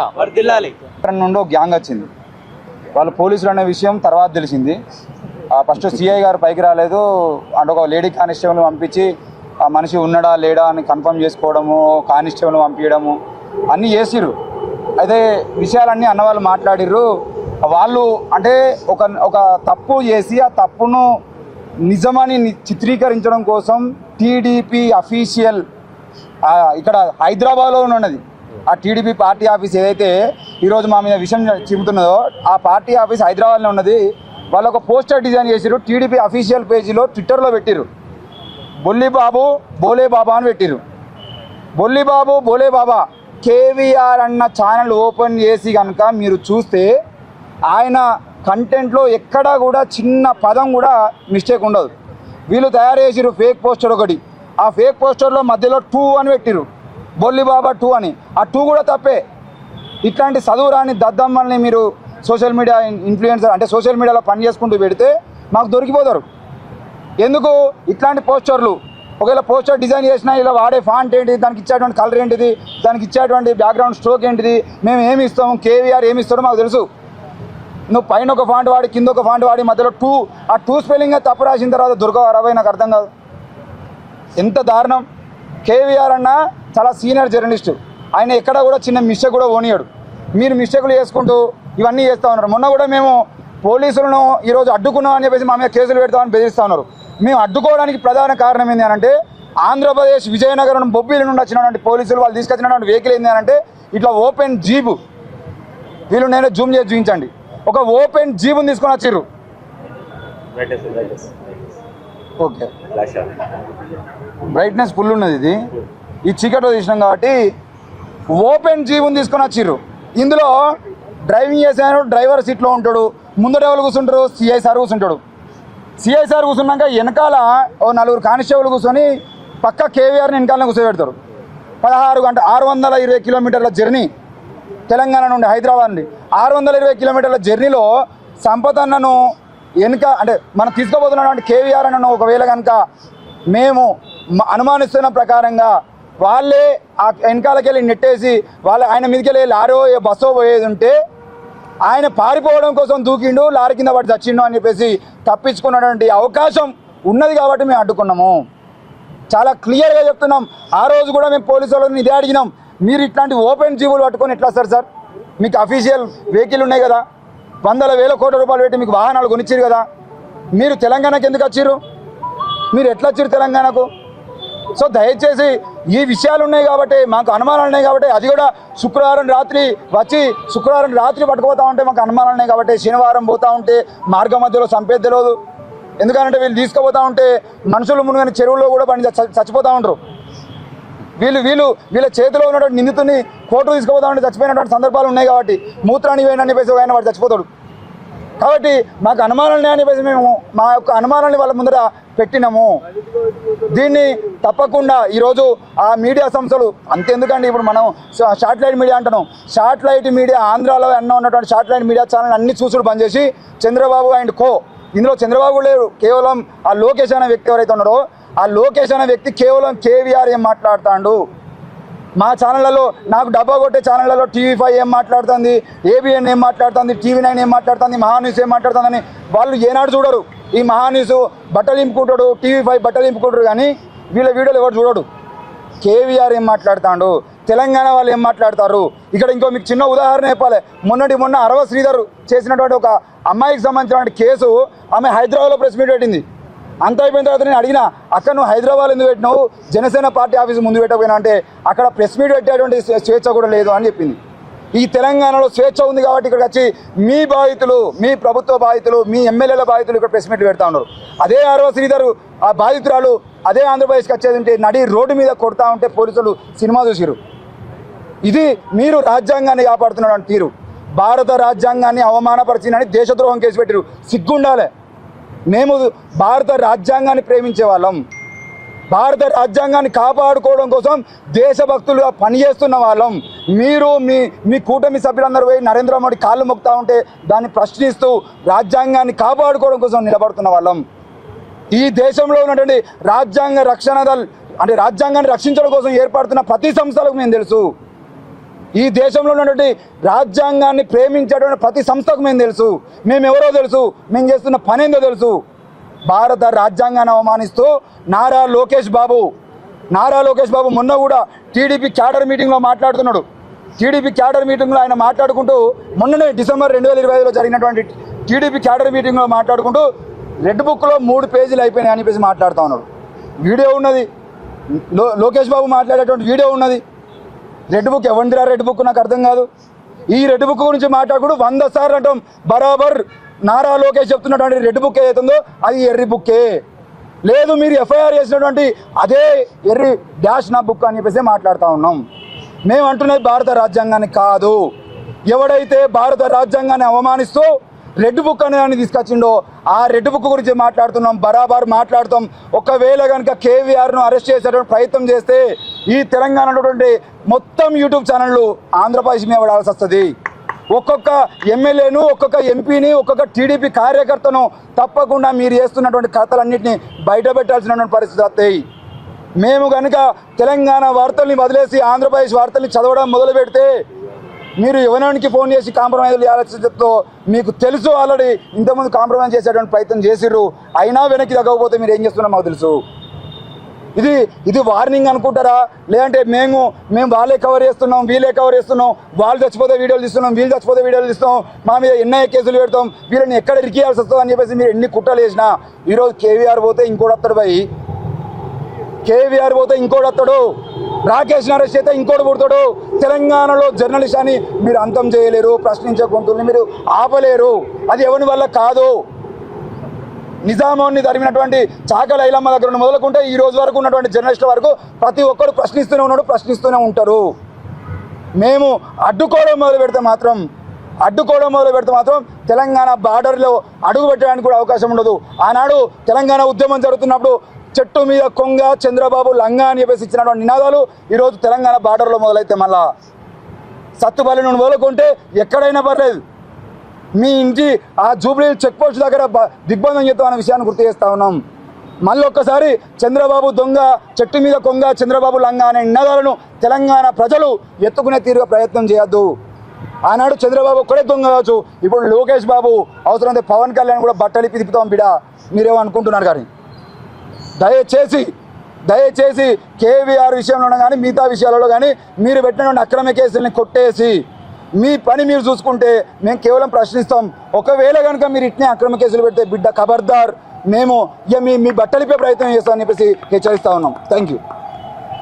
నుండి గ్యాంగ్ వచ్చింది. వాళ్ళు పోలీసులు అనే విషయం తర్వాత తెలిసింది. ఫస్ట్ సిఐ గారు పైకి రాలేదు అంటే ఒక లేడీ కానిస్టేబుల్ పంపించి ఆ మనిషి ఉన్నాడా లేడా అని కన్ఫర్మ్ చేసుకోవడము, కానిస్టేబుల్ పంపించడము అన్నీ చేసిర్రు. అయితే విషయాలన్నీ అన్నవాళ్ళు మాట్లాడిర్రు. వాళ్ళు అంటే ఒక తప్పు చేసి ఆ తప్పును నిజమని చిత్రీకరించడం కోసం టీడీపీ అఫీషియల్ ఇక్కడ హైదరాబాద్లో ఉన్నది ఆ టీడీపీ పార్టీ ఆఫీస్ ఏదైతే ఈరోజు మా మీద విషయం చెబుతున్నదో ఆ పార్టీ ఆఫీస్ హైదరాబాద్లో ఉన్నది. వాళ్ళు ఒక పోస్టర్ డిజైన్ చేసిర్రు. టీడీపీ అఫీషియల్ పేజీలో ట్విట్టర్లో పెట్టిర్రు. బొల్లిబాబు బోలే బాబా అని పెట్టిర్రు. బొల్లిబాబు బోలే బాబా కేవీఆర్ అన్న ఛానల్ ఓపెన్ చేసి కనుక మీరు చూస్తే ఆయన కంటెంట్లో ఎక్కడా కూడా చిన్న పదం కూడా మిస్టేక్ ఉండదు. వీళ్ళు తయారు చేసిర్రు ఫేక్ పోస్టర్ ఒకటి. ఆ ఫేక్ పోస్టర్లో మధ్యలో 2 అని పెట్టిర్రు, బొల్లిబాబా 2 అని. ఆ 2 కూడా తప్పే. ఇట్లాంటి చదువు రాని దద్దమ్మల్ని మీరు సోషల్ మీడియా ఇన్ఫ్లుయెన్సర్ అంటే సోషల్ మీడియాలో పని చేసుకుంటూ పెడితే మాకు దొరికిపోతారు. ఎందుకు ఇట్లాంటి పోస్టర్లు? ఒకవేళ పోస్టర్ డిజైన్ చేసినా ఇలా వాడే ఫాంట్ ఏంటిది, దానికి ఇచ్చేటువంటి కలర్ ఏంటిది, దానికి ఇచ్చేటువంటి బ్యాక్గ్రౌండ్ స్ట్రోక్ ఏంటిది, మేము ఏమి ఇస్తాము, కేవీఆర్ ఏమి ఇస్తాడో మాకు తెలుసు. నువ్వు పైన ఒక ఫాంట్ వాడి కింద ఒక ఫాంట్ వాడి మధ్యలో 2 ఆ 2 స్పెల్లింగ్ తప్పు రాసిన తర్వాత దొరకవరవై నాకు అర్థం కాదు. ఎంత దారుణం. కేవీఆర్ అన్న చాలా సీనియర్ జర్నలిస్టు. ఆయన ఎక్కడ కూడా చిన్న మిస్టేక్ కూడా ఓనియాడు. మీరు మిస్టేక్లు చేసుకుంటూ ఇవన్నీ చేస్తూ ఉన్నారు. మొన్న కూడా మేము పోలీసులను ఈరోజు అడ్డుకున్నాం అని చెప్పేసి మా మీద కేసులు పెడతామని బెదిరిస్తూ ఉన్నారు. మేము అడ్డుకోవడానికి ప్రధాన కారణం ఏంటి అని అంటే ఆంధ్రప్రదేశ్ విజయనగరం బొబ్బిలి నుండి వచ్చినటువంటి పోలీసులు వాళ్ళు తీసుకొచ్చినటువంటి వెహికల్ ఏంటి అని అంటే ఇట్లా ఓపెన్ జీబు, వీళ్ళు నేను జూమ్ చేసి చూపించండి, ఒక ఓపెన్ జీబుని తీసుకొని వచ్చిర్రు. ఓకే, బ్రైట్నెస్ ఫుల్ ఉన్నది. ఇది ఈ చీకట్లో తీసినాం కాబట్టి ఓపెన్ జీబుని తీసుకొని వచ్చిర్రు. ఇందులో డ్రైవింగ్ చేసేవాడు డ్రైవర్ సీట్లో ఉంటాడు, ముందర ఎవరు కూర్చుంటారు, సిఐ సార్ కూర్చుంటాడు. సిఐ సార్ కూర్చున్నాక వెనకాల ఓ 4 కానిస్టేబుల్ కూర్చొని పక్క కేవీఆర్ని వెనకాలనే కూర్చోబెడతారు. 620 కిలోమీటర్ల జర్నీ తెలంగాణ నుండి హైదరాబాద్ నుండి 620 కిలోమీటర్ల జర్నీలో సంపత్ అన్నను వెనుక అంటే మనం తీసుకోబోతున్నటువంటి కేవీఆర్ అన్నను ఒకవేళ కనుక మేము అనుమానిస్తున్న ప్రకారంగా వాళ్ళే ఆ వెనకాలకి వెళ్ళి నెట్టేసి ఆయన మీదకి వెళ్ళి లారో బస్సో పోయేది ఉంటే ఆయన పారిపోవడం కోసం దూకిండు, లారీ కింద పడి చచ్చిండు అని చెప్పేసి తప్పించుకున్నటువంటి అవకాశం ఉన్నది కాబట్టి మేము అడ్డుకున్నాము. చాలా క్లియర్గా చెప్తున్నాం. ఆ రోజు కూడా మేము పోలీసు వాళ్ళని ఇదే అడిగినాం, మీరు ఇట్లాంటి ఓపెన్ జీబులు పట్టుకొని ఎట్లా వస్తారు సార్? మీకు అఫీషియల్ వెహికల్ ఉన్నాయి కదా, 100,000 కోట్ల రూపాయలు పెట్టి మీకు వాహనాలు కొనిచ్చారు కదా, మీరు తెలంగాణకు ఎందుకు వచ్చారు? మీరు ఎట్లా వచ్చారు తెలంగాణకు? సో దయచేసి ఈ విషయాలు ఉన్నాయి కాబట్టి మాకు అనుమానాలు ఉన్నాయి కాబట్టి అది కూడా శుక్రవారం రాత్రి పట్టుకుపోతూ ఉంటే మాకు అనుమానాలు ఉన్నాయి కాబట్టి శనివారం పోతూ ఉంటే మార్గం మధ్యలో చంపేది తెలియదు. ఎందుకంటే వీళ్ళు తీసుకుపోతూ ఉంటే మనుషులు మునుగని చెరువుల్లో కూడా పని చచ్చిపోతూ ఉంటారు. వీళ్ళ చేతిలో ఉన్నటువంటి నిందితుని కోర్టు తీసుకుపోతా ఉంటే చచ్చిపోయినటువంటి సందర్భాలు ఉన్నాయి కాబట్టి మూత్రాన్ని వేయని చెప్పేసి ఆయన వాడు చచ్చిపోతాడు. కాబట్టి మాకు అనుమానాలని అని చెప్పేసి మేము మా యొక్క అనుమానాన్ని వాళ్ళ ముందర పెట్టినాము. దీన్ని తప్పకుండా ఈరోజు ఆ మీడియా సంస్థలు అంతెందుకండి, ఇప్పుడు మనం శాటిలైట్ మీడియా అంటున్నాం, శాటిలైట్ మీడియా ఆంధ్రాలో ఉన్నటువంటి శాటిలైట్ మీడియా ఛానల్ అన్ని చూసుడు బంద్ చేసి చంద్రబాబు అండ్ కో, ఇందులో చంద్రబాబు లేరు, కేవలం ఆ లోకేష్ అనే వ్యక్తి ఎవరైతే ఉన్నారో ఆ లోకేష్ అనే వ్యక్తి కేవలం కేవీఆర్ ఏం మాట్లాడుతాడు, మా ఛానళ్లలో నాకు డబ్బా కొట్టే ఛానళ్లలో TV5 ఏం మాట్లాడుతుంది, ABN ఏం మాట్లాడుతుంది, TV9 ఏం మాట్లాడుతుంది, మహాన్యూస్ ఏం మాట్లాడుతుందని వాళ్ళు ఏనాడు చూడరు. ఈ మహాన్యూస్ బట్టలు ఇంపుకుంటాడు, TV5 బట్టలు ఇంపుకుంటారు, కానీ వీళ్ళ వీడియోలు ఎవరు చూడడు. కేవీఆర్ ఏం మాట్లాడుతాడు, తెలంగాణ వాళ్ళు ఏం మాట్లాడతారు. ఇక్కడ ఇంకో మీకు చిన్న ఉదాహరణ చెప్పాలి. మొన్న అరవ శ్రీధర్ చేసినటువంటి ఒక అమ్మాయికి సంబంధించిన కేసు ఆమె హైదరాబాద్లో ప్రెస్ మీట్ పెట్టింది. అంత అయిపోయిన తర్వాత నేను అడిగిన, అక్కడ నువ్వు హైదరాబాద్ ఎందుకు పెట్టినావు, జనసేన పార్టీ ఆఫీస్ ముందు పెట్టకపోయినా అంటే అక్కడ ప్రెస్ మీట్ పెట్టేటువంటి స్వేచ్ఛ కూడా లేదు అని చెప్పింది. ఈ తెలంగాణలో స్వేచ్ఛ ఉంది కాబట్టి ఇక్కడికి వచ్చి మీ బాధితులు, మీ ప్రభుత్వ బాధితులు, మీ ఎమ్మెల్యేల బాధితులు ఇక్కడ ప్రెస్ మీట్లు పెడతా ఉన్నారు. అదే అరవ శ్రీధర్ ఆ బాధితురాలు అదే ఆంధ్రప్రదేశ్కి వచ్చేది ఉంటే నడి రోడ్డు మీద కొడతా ఉంటే పోలీసులు సినిమా చూసిరు. ఇది మీరు రాజ్యాంగాన్ని కాపాడుతున్నటువంటి తీరు. భారత రాజ్యాంగాన్ని అవమానపరిచినని దేశద్రోహం కేసు పెట్టిరు. సిగ్గుండాలి. మేము భారత రాజ్యాంగాన్ని ప్రేమించే వాళ్ళం, భారత రాజ్యాంగాన్ని కాపాడుకోవడం కోసం దేశభక్తులుగా పనిచేస్తున్న వాళ్ళం. మీరు మీ కూటమి సభ్యులందరూ పోయి నరేంద్ర మోడీ కాళ్ళు మొక్కుతూ ఉంటే దాన్ని ప్రశ్నిస్తూ రాజ్యాంగాన్ని కాపాడుకోవడం కోసం నిలబడుతున్న వాళ్ళం. ఈ దేశంలో ఉన్నటువంటి రాజ్యాంగ రక్షణ దళ్ అంటే రాజ్యాంగాన్ని రక్షించడం కోసం ఏర్పడుతున్న ప్రతి సంస్థలకు మేము తెలుసు. ఈ దేశంలో ఉన్నటువంటి రాజ్యాంగాన్ని ప్రేమించేటువంటి ప్రతి సంస్థకు మేము తెలుసు, మేము ఎవరో తెలుసు, మేము చేస్తున్న పని ఏందో తెలుసు. భారత రాజ్యాంగాన్ని అవమానిస్తూ నారా లోకేష్ బాబు మొన్న కూడా టీడీపీ క్యాడర్ మీటింగ్లో మాట్లాడుతున్నాడు. టీడీపీ క్యాడర్ మీటింగ్లో ఆయన మాట్లాడుకుంటూ మొన్ననే డిసెంబర్ 2025లో జరిగినటువంటి టీడీపీ క్యాడర్ మీటింగ్లో మాట్లాడుకుంటూ రెడ్ బుక్లో 3 పేజీలు అయిపోయినాయి అని చెప్పేసి మాట్లాడుతూ ఉన్నాడు. వీడియో ఉన్నది, లోకేష్ బాబు మాట్లాడేటువంటి వీడియో ఉన్నది. రెడ్ బుక్ ఎవరిదిరా రెడ్ బుక్ నాకు అర్థం కాదు. ఈ రెడ్ బుక్ గురించి మాట్లాడుకుంటూ 100 సార్లు అంటాం. బరాబర్ నారా లోకేష్ చెప్తున్నటువంటి రెడ్ బుక్ ఏదైతుందో అది ఎర్రి బుక్కే. లేదు మీరు ఎఫ్ఐఆర్ చేసినటువంటి అదే ఎర్రి డాష్ నా బుక్ అని చెప్పేసి మాట్లాడుతూ ఉన్నాం. మేము అంటున్నది భారత రాజ్యాంగాన్ని కాదు. ఎవడైతే భారత రాజ్యాంగాన్ని అవమానిస్తూ రెడ్ బుక్ అనే దాన్ని తీసుకొచ్చిండో ఆ రెడ్ బుక్ గురించి మాట్లాడుతున్నాం, బరాబర్ మాట్లాడుతాం. ఒకవేళ కనుక కేవీఆర్ను అరెస్ట్ చేసేటువంటి ప్రయత్నం చేస్తే ఈ తెలంగాణలో మొత్తం యూట్యూబ్ ఛానళ్ళు ఆంధ్రప్రదేశ్ మీద పడాల్సి వస్తుంది. ఒక్కొక్క ఎమ్మెల్యేను, ఒక్కొక్క ఎంపీని, ఒక్కొక్క టీడీపీ కార్యకర్తను తప్పకుండా మీరు చేస్తున్నటువంటి కథలన్నింటినీ బయట పెట్టాల్సినటువంటి పరిస్థితి వస్తాయి. మేము కనుక తెలంగాణ వార్తల్ని వదిలేసి ఆంధ్రప్రదేశ్ వార్తల్ని చదవడం మొదలు పెడితే మీరు ఎవరికి ఫోన్ చేసి కాంప్రమైజ్ చేయాల్సిందో మీకు తెలుసు. ఆల్రెడీ ఇంతకుముందు కాంప్రమైజ్ చేసేటువంటి ప్రయత్నం చేసిర్రు, అయినా వెనక్కి తగ్గకపోతే మీరు ఏం చేస్తున్నారో మాకు తెలుసు. ఇది వార్నింగ్ అనుకుంటారా? లేదంటే మేము వాళ్ళే కవర్ చేస్తున్నాం, వీళ్ళే కవర్ చేస్తున్నాం, వాళ్ళు చచ్చిపోతే వీడియోలు తీస్తున్నాం, వీళ్ళు చచ్చిపోతే వీడియోలు తీస్తున్నాం, మా మీద ఎన్ఐఏ కేసులు పెడతాం, వీళ్ళని ఎక్కడ ఇరికియాల్సి వస్తుంది అని చెప్పేసి మీరు ఎన్ని కుట్రలు చేసినా ఈరోజు కేవీఆర్ పోతే ఇంకోటి వస్తాడు భయ్, కేవీఆర్ పోతే ఇంకోటి వస్తాడు, రాకేష్ అరెస్ట్ అయితే ఇంకోటి పుడతాడు. తెలంగాణలో జర్నలిస్ట్ అని మీరు అంతం చేయలేరు, ప్రశ్నించే గొంతుల్ని మీరు ఆపలేరు. అది ఎవరి వల్ల కాదు. నిజామాన్ని తరిమినటువంటి చాకల ఐలమ్మ దగ్గర మొదలుకుంటే ఈ రోజు వరకు ఉన్నటువంటి జర్నలిస్టుల వరకు ప్రతి ఒక్కరు ప్రశ్నిస్తూనే ఉన్నాడు, ప్రశ్నిస్తూనే ఉంటారు. మేము అడ్డుకోవడం మొదలు పెడితే మాత్రం తెలంగాణ బార్డర్లో అడుగు పెట్టడానికి కూడా అవకాశం ఉండదు. ఆనాడు తెలంగాణ ఉద్యమం జరుగుతున్నప్పుడు చెట్టు మీద కొంగ, చంద్రబాబు లంగా అని చెప్పేసి ఇచ్చినటువంటి నినాదాలు ఈరోజు తెలంగాణ బార్డర్లో మొదలైతే మళ్ళా సత్తుపల్లి నుండి మొదలుకుంటే ఎక్కడైనా పర్లేదు మీ ఇంటి ఆ జూబ్లీ చెక్ పోస్ట్ దగ్గర దిగ్బంధం చేస్తామన్న విషయాన్ని గుర్తు చేస్తూ ఉన్నాం. మళ్ళీ ఒక్కసారి చంద్రబాబు దొంగ, చెట్టు మీద కొంగ, చంద్రబాబు లంగా అనే నినాదాలను తెలంగాణ ప్రజలు ఎత్తుకునే తీరుగా ప్రయత్నం చేయొద్దు. ఆనాడు చంద్రబాబు ఒక్కడే దొంగ కావచ్చు, ఇప్పుడు లోకేష్ బాబు అవసరమైతే పవన్ కళ్యాణ్ కూడా బట్టలు తిప్పుతాం బిడా మీరేమో అనుకుంటున్నారు. కానీ దయచేసి కేవీఆర్ విషయంలో కానీ మిగతా విషయాలలో కానీ మీరు పెట్టినటువంటి అక్రమ కేసుల్ని కొట్టేసి మీ పని మీరు చూసుకుంటే మేము కేవలం ప్రశ్నిస్తాం. ఒకవేళ కనుక మీరు ఇట్నే అక్రమ కేసులు పెడితే బిడ్డ ఖబర్దార్, మేము ఇక మీ బట్టలిపే ప్రయత్నం చేస్తామని చెప్పేసి హెచ్చరిస్తూ ఉన్నాం. Thank you.